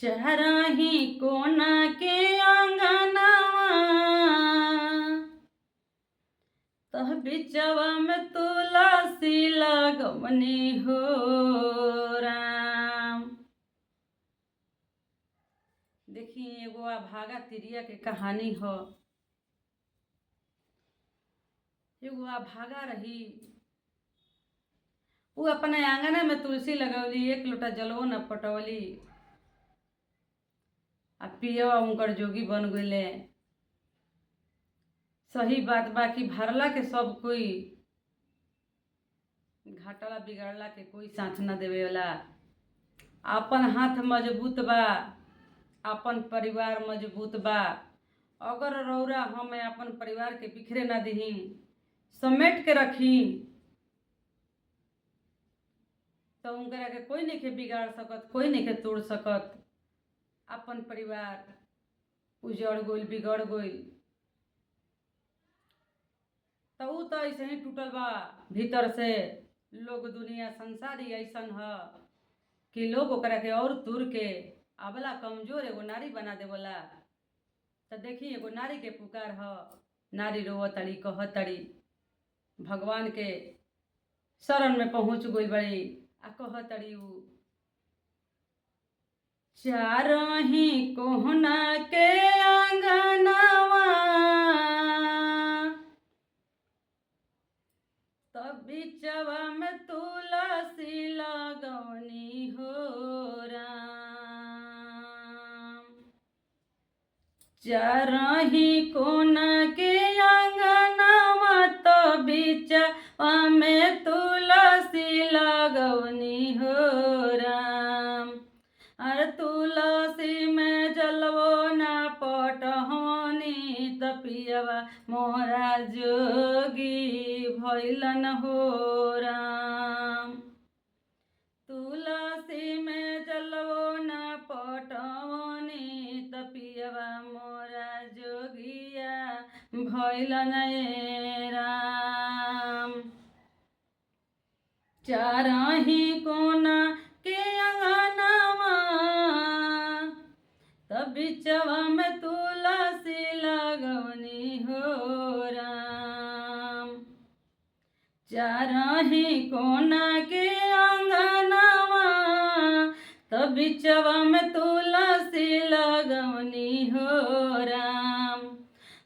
चरही कोना के आंगनवा तह बिचवा में तुलसी लगवनी हो राम। देखिए एगो अभागा तिरिया के कहानी हो। एगो अभागा रही, वो अपने आंगन में तुलसी लगौली, एक लोटा जलवो न पटवली, आ पियवा उनकर जोगी बन गईले। सही बात बा कि भरला के सब कोई, घाटला बिगड़ला के कोई साथ न देवे वाला। अपन हाथ मजबूत बा, अपन परिवार मजबूत बा। अगर रौरा हम अपन परिवार के बिखरे ना दही, समेट के रखी, तो उनकरा के कोई नहीं के बिगाड़ सकत, कोई नहीं के तोड़ सकत। अपन परिवार उजड़ गइल, बिगड़ गइल, तो ऊ तो ऐसे ही टूटल बा भीतर से। लोग दुनिया संसारी ऐसन ह कि लोग ओकरा के और तुर के अबला कमजोर एगो नारी बना देवला। तो देखी एगो नारी के पुकार ह, नारी रोवतड़ी कहतड़ी, भगवान के शरण में पहुँच गई बड़ी आ कहतड़ी ऊ, चारही कोहना के आंगनवा तब बिचवा में तुलसी लगवनी हो राम। चारही कोना के आंगनवा तब बिचवा में तुलसी लगवनी हो राम। अरे तुलसी में जलवो ना पटहनी, तपियवा मोरा जोगी भइलन हो राम। तुलसी में जलवो ना पटवनी, तपियवा मोरा जोगिया भइलन राम। चारही कोना के अंगनवा तब बिचवा में तुलसी लगवनी हो राम। चारही कोना के अंगनवा तब बिचवा में तुलसी लगवनी हो राम।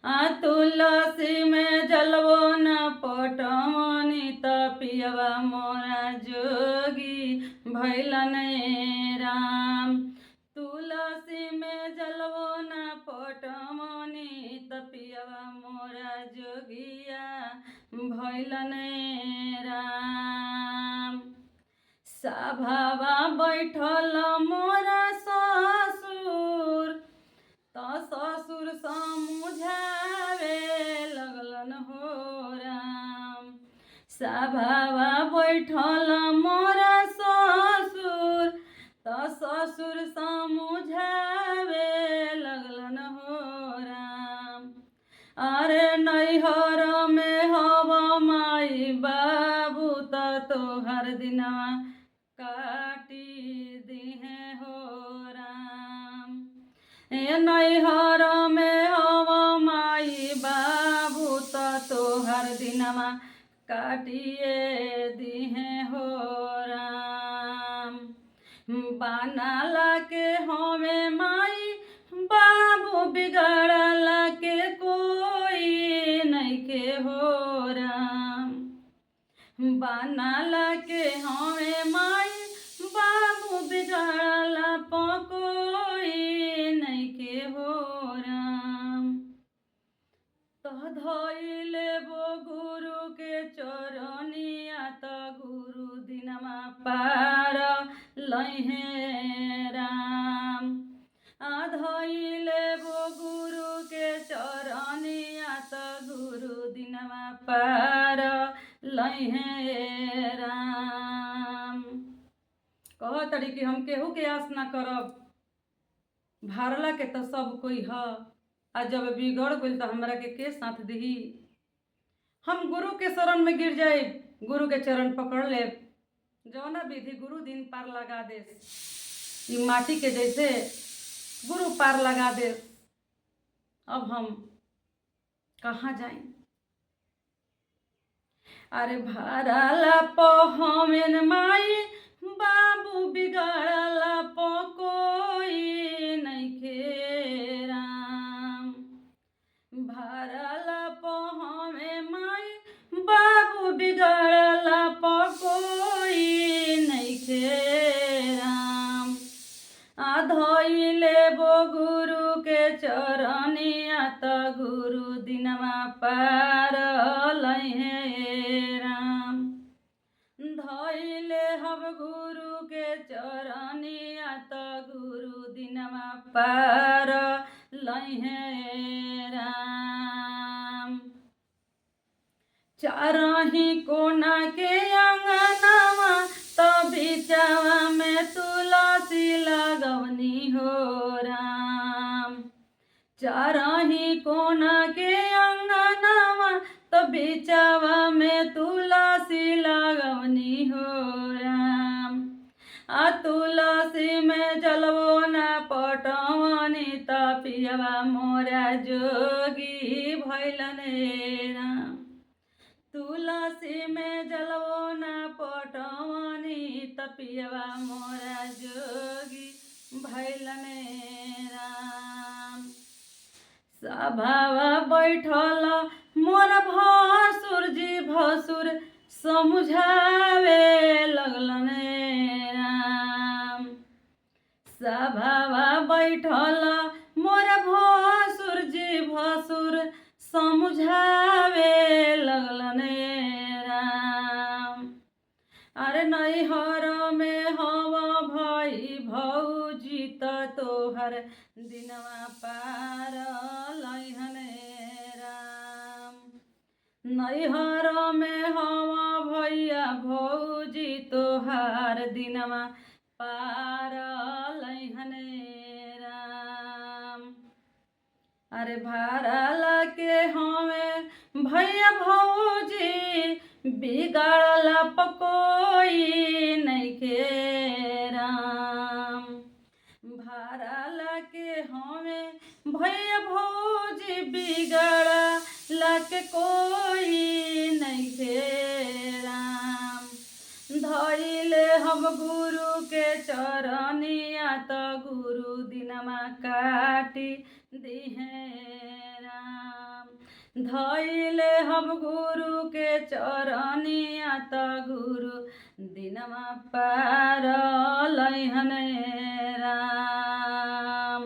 आ तुलसी में जलवो न पटवनी, तपियवा मोरा जोगी भइलन राम। तुलसी में जलवो न पटवनी, तपियवा मोरा जोगिया भइलन राम। सभावा बैठल मोरा ससुर, तो ससुर समझावे लगलन हो राम। सभावा बैठल मोरा ससुर, तो ससुर समझावे लगलन हो राम। अरे नैहर में हव माई बाबू, तो तोहर दिनवा काटी दिहे हो राम। नैहर में हव माई बाबू, तो तोहर दिनवा काटिए दिहे हो राम। बनाला के हमें माई बाबू, बिगड़ला के कोई नहीं के हो राम। बनाला के हमें माई बाबू, बिगड़ला कोई नहीं के हो राम। तो धइले वो गुरु के चरनिया, तो गुरु दिनमा पार लहे राम। धइले वो गुरु के चरनिया, तो गुरु दिनमा पार लहे राम। कहतड़ी कि हम केहू के आस ना करब, भरला के तो सब कोई ह, आ जब बिगड़ गइल तो हमरा के साथ दिही। हम गुरु के शरण में गिर जाए, गुरु के चरण पकड़ ले, जौना विधि गुरु दिन पार लगा दे। ई माटी के जैसे गुरु पार लगा दे, अब हम कहाँ जाएं। अरे भरला प हमेन माई बाबू बिगड़ला प कोई नइखे राम। भरला प हमें माई बाबू बिगड़ला प कोई नइखे राम। धइले बो गुरु के चरनिया त गुरु दिनमा पार लहे राम। धइले हब गुरु के चरनिया त गुरु दिनमा पार लहे राम। चारही कोना के अंगनावा त बिचवा में तुलसी लगवनी हो राम। चारही कोना के अंगनावा त बिचवा में तुलसी लगवनी हो राम। तुलसी में जलवो न पटवनी त पियवा मोरा जोगी भैलने राम। तुलसी में जलवो न पटवनी त पियवा मोरा जोगी भैलने राम। सभावा बैठल मोर भसुर जी भसुर समुझावे लगलने राम। सभावा बैठल मोर भसुर जी भसुर समुझावे लगलने राम। अरे नैहर में हवा भई भौजी त तोहर दिनवा पार लहने राम। नैहर में हवा भैया भौजी तोहार दिनवा पार लहने राम। अरे भरला के हमें भैया भौजी बिगड़ला प कोई नइखे राम। भरला के हमें भैया भौजी बिगड़ला के कोई नइखे राम। धइले हम गुरु के चरनिया त गुरु दिनमा काटी दिहे राम। धइले हम गुरु के चरनिया त गुरु दिनमा पार लहने राम।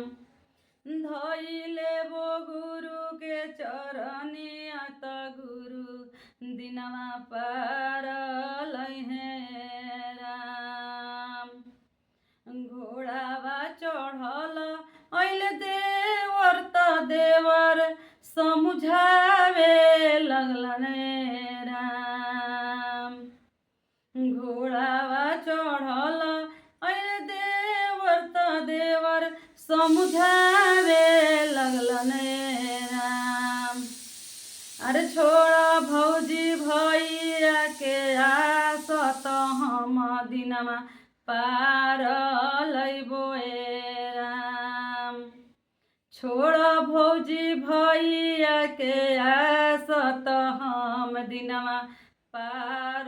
धइले वो गुरु के चरनिया त गुरु दिनमा पार लहे राम। घोड़ावा चढ़ल ऐले देवर त देवर समुझावे लगलने राम। घोड़ावा चढ़ल ऐले देवर त देवर समुझावे लगलने राम। अरे छोड़ा भौजी भैया के आस त हम दिनमा पार लैबो राम। छोड़ भौजी भैया के आस त हम दिनमा पार